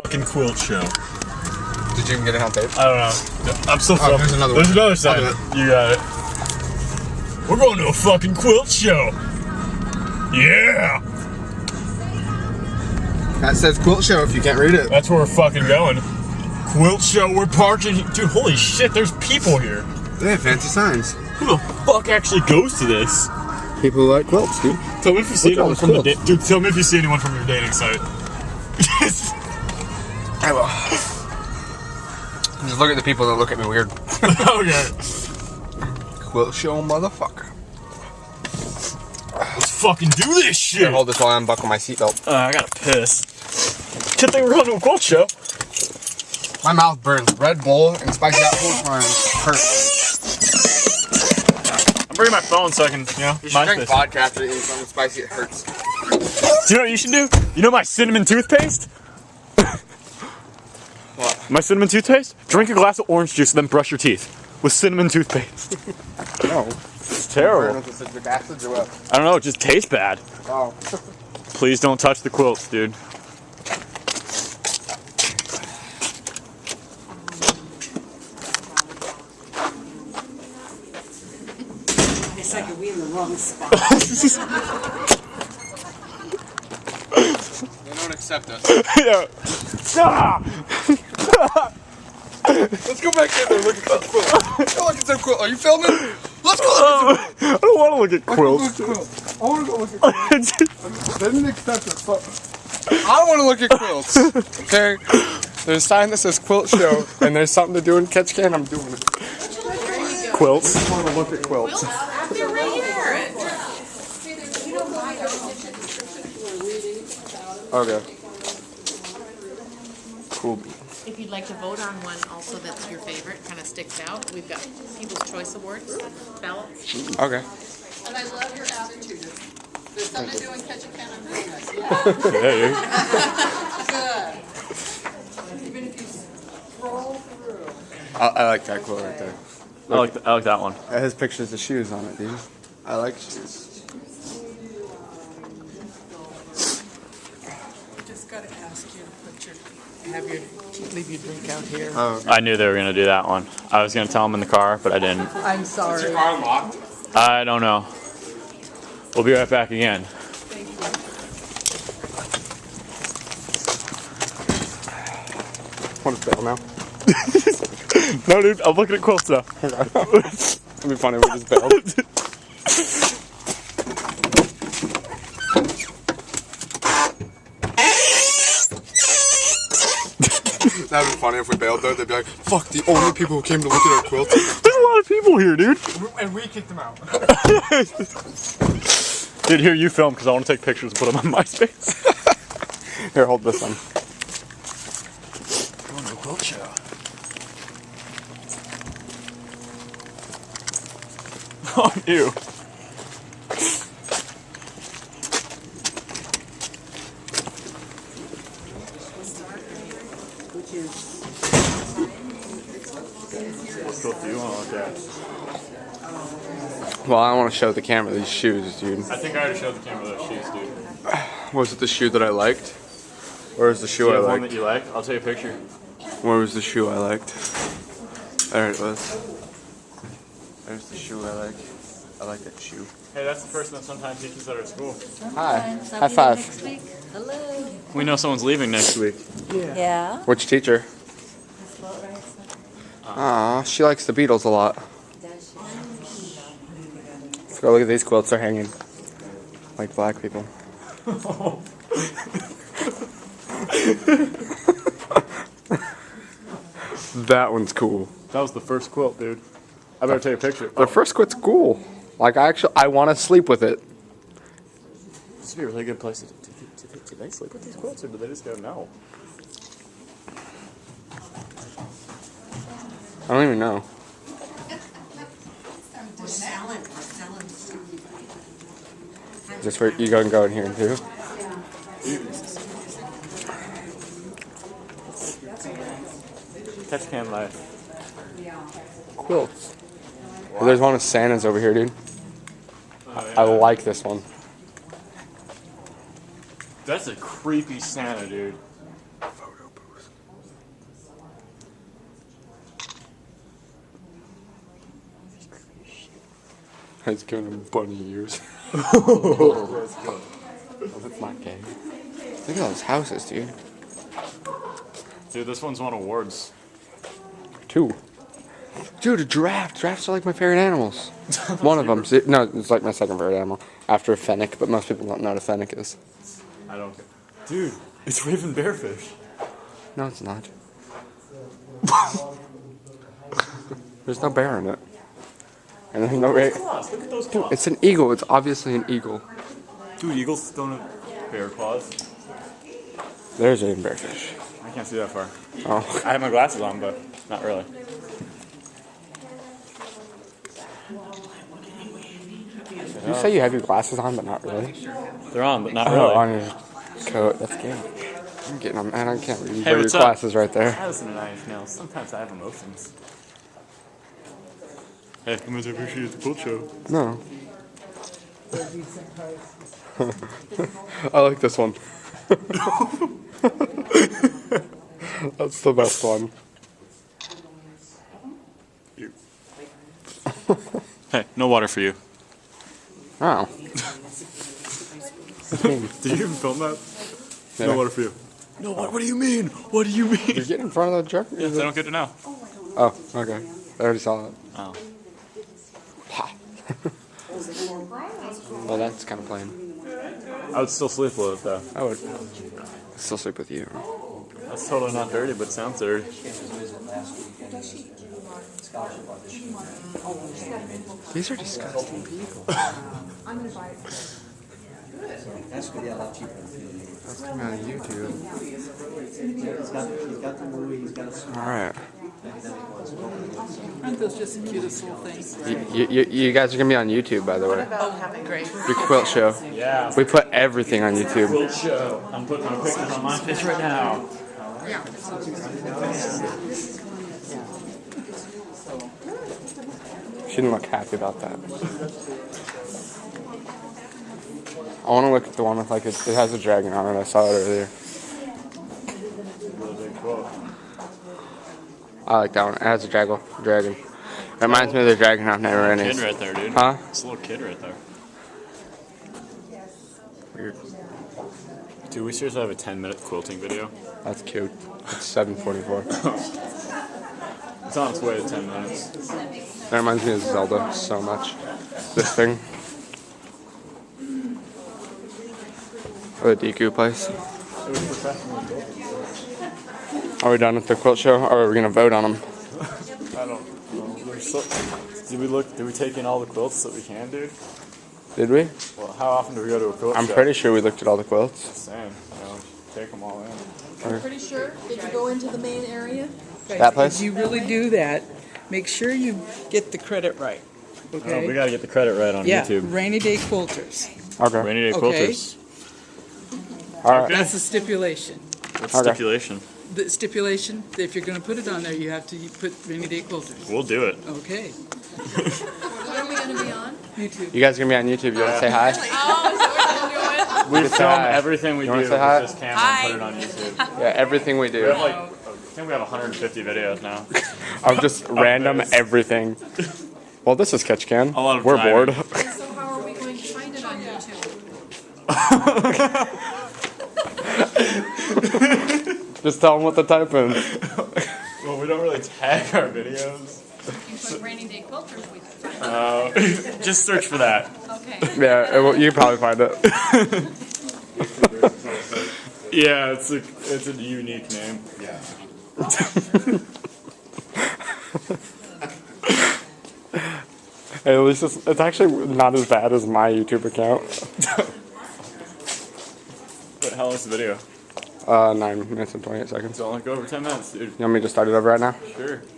fucking quilt show. Did you even get it on tape? I don't know. I'm still filming. There's another There's one. another side. You got it. We're going to a fucking quilt show. Yeah. That says quilt show if you can't read it. That's where we're fucking going. Quilt show, we're parking. Dude, holy shit, there's people here. They have fancy signs. Who the fuck actually goes to this? People who like quilts, dude. Tell me if you see anyone from the dude. Tell me if you see anyone from your dating site. I will. Just look at the people that look at me weird. Okay. Quilt show, motherfucker. Let's fucking do this shit. Here, hold this while I unbuckle my seatbelt. I gotta piss. Good thing we're going to a quilt show. My mouth burns. Red Bull and spicy apple hurt. I'm bringing my phone so I can, you know, You should drink vodka after eating something spicy. It hurts. Do you know what you should do? You know my cinnamon toothpaste? What? My cinnamon toothpaste? Drink a glass of orange juice and then brush your teeth with cinnamon toothpaste. No. It's terrible. Citric acids or what? I don't know, it just tastes bad. Oh. Please don't touch the quilts, dude. It's like we in the wrong spot. They don't accept us. Yeah. Ah! Let's go back in there and look at that quilt. Go look at that quilt. Are you filming? Let's go look at I don't want to look at quilts. I want to go look at quilts. They didn't accept us. So I want to look at quilts. Okay? There's a sign that says quilt show, and there's something to do in Ketchikan. I'm doing it. Quilts. I want to look at quilts. They're right here. Okay. Cool. If you'd like to vote on one also that's your favorite, kind of sticks out, we've got People's Choice Awards ballots. Okay. And I love your attitude. There's something to do in Ketchikan. I'm doing this. Yeah. Hey. Good. Even if you scroll through. I like that quilt right there. I like that one. It has pictures of shoes on it, dude. I like shoes. Just gotta ask you to put your, leave your drink out here. Oh, I knew they were gonna do that one. I was gonna tell them in the car, but I didn't. I'm sorry. is your car locked? I don't know. We'll be right back again. Want to bail now? No, dude, I'm looking at quilts now. It'd be funny if we just bailed. That'd be funny if we bailed though. They'd be like, fuck, the only people who came to look at our quilts. There's a lot of people here, dude. And we kicked them out. Dude, here, you film because I want to take pictures and put them on MySpace. Here, hold this one. Going to a quilt show. Oh, ew. What quilt do you want to look at? Well, I want to show the camera these shoes, dude. I think I already showed the camera those shoes, dude. Was it the shoe that I liked? Or is the Do shoe you I have one liked? that you like? I'll take a picture. Where was the shoe I liked? There it was. There's the shoe I like. I like that shoe. Hey, that's the person that sometimes teaches at our school. Hi. High five. Next week. Hello. We know someone's leaving next week. Yeah. Which teacher? Aw, she likes the Beatles a lot. Let's go look at these quilts. They're hanging like black people. That one's cool. That was the first quilt, dude. I better take a picture. The first quilt's cool. Like I want to sleep with it. This would be a really good place to. Do they sleep with these quilts, or do they just go no? I don't even know. We're selling. Is this where you can go in here too? Ketchikan life. Quilts. Well, there's one with Santa's over here, dude. I like this one. That's a creepy Santa, dude. Photo booth. He's giving him bunny ears. Oh, that's not gay. Look at all those houses, dude. Dude, this one's won awards. 2. Dude, a giraffe. Giraffes are like my favorite animals. One of them. No, it's like my second favorite animal. After a fennec, but most people don't know what a fennec is. I don't care. Dude, it's raven bearfish. No, it's not. There's no bear in it. And there's no bear. Claws, look at those Dude, claws. it's an eagle. It's obviously an eagle. Dude, eagles don't have bear claws. There's a bearfish. I can't see that far. Oh. I have my glasses on, but not really. Did you say you have your glasses on, but not really? They're on, but not Oh, really. on your coat. That's good. I'm getting them, man. I can't read. Hey, Your what's up? glasses right there. Listen to Nine Nails. Sometimes I have emotions. Hey, come over here at the quilt show. No. I like this one. That's the best one. Hey, no water for you. Wow. Did you even film that? Yeah. No water for you. No, what do you mean? What do you mean? You get in front of the truck? Yes, I don't get to know. Oh, okay. I already saw it. Oh. Ha. Well, that's kind of plain. I would still sleep with it, though. I would still sleep with you. That's totally not dirty, but it sounds dirty. These are disgusting people. That's coming on YouTube. Alright. Aren't those just the cutest little things? You guys are going to be on YouTube, by the way. Oh, great. Your quilt show. Yeah. We put everything on YouTube. Quilt show. I'm putting my pictures on my face right now. She didn't look happy about that. I want to look at the one with like it has a dragon on it. I saw it earlier. I like that one. It has a dragon. It reminds me of the dragon on Never Ending. Kid right there, dude. Huh? It's a little kid right there. Weird. Dude, we seriously have a 10-minute quilting video. That's cute. It's 7:44. It's on its way to 10 minutes. That reminds me of Zelda so much. This thing. Or the Deku place. Are we done with the quilt show, or are we gonna vote on them? I don't know. Did we take in all the quilts that we can, dude? Did we? Well, how often do we go to a quilt show? I'm pretty sure we looked at all the quilts. Same. Take them all in. I'm pretty sure. Did you go into the main area? That place? If you really do that, make sure you get the credit right. Okay? Oh, we gotta get the credit right on yeah, YouTube. Rainy Day Quilters. Okay. Rainy Day Okay. Quilters. All right. That's the stipulation. What's Okay. stipulation? The stipulation, if you're going to put it on there, you have to put Rainy Day Quilters. We'll do it. Okay. What are we going to be on? YouTube. You guys are gonna be on YouTube. You wanna say hi? Oh, is that what we're going to do? We Say film hi. everything we You do wanna with say hi? this camera and put it on YouTube. Yeah, everything we We have do. like, I think we have 150 videos now. Of just random everything. Well, this is Catch Can. A lot of We're driving. bored. So how are we going to find it on YouTube? Just tell them what to type in. Well, we don't really tag our videos. You put Rainy Day Quilters, we can find it. Just search for that. Okay. Yeah, you can probably find it. Yeah, it's a unique name. Yeah. Hey, at least it's actually not as bad as my YouTube account. But how long's the video? 9 minutes and 28 seconds. Don't let go over 10 minutes, dude. You want me to start it over right now? Sure.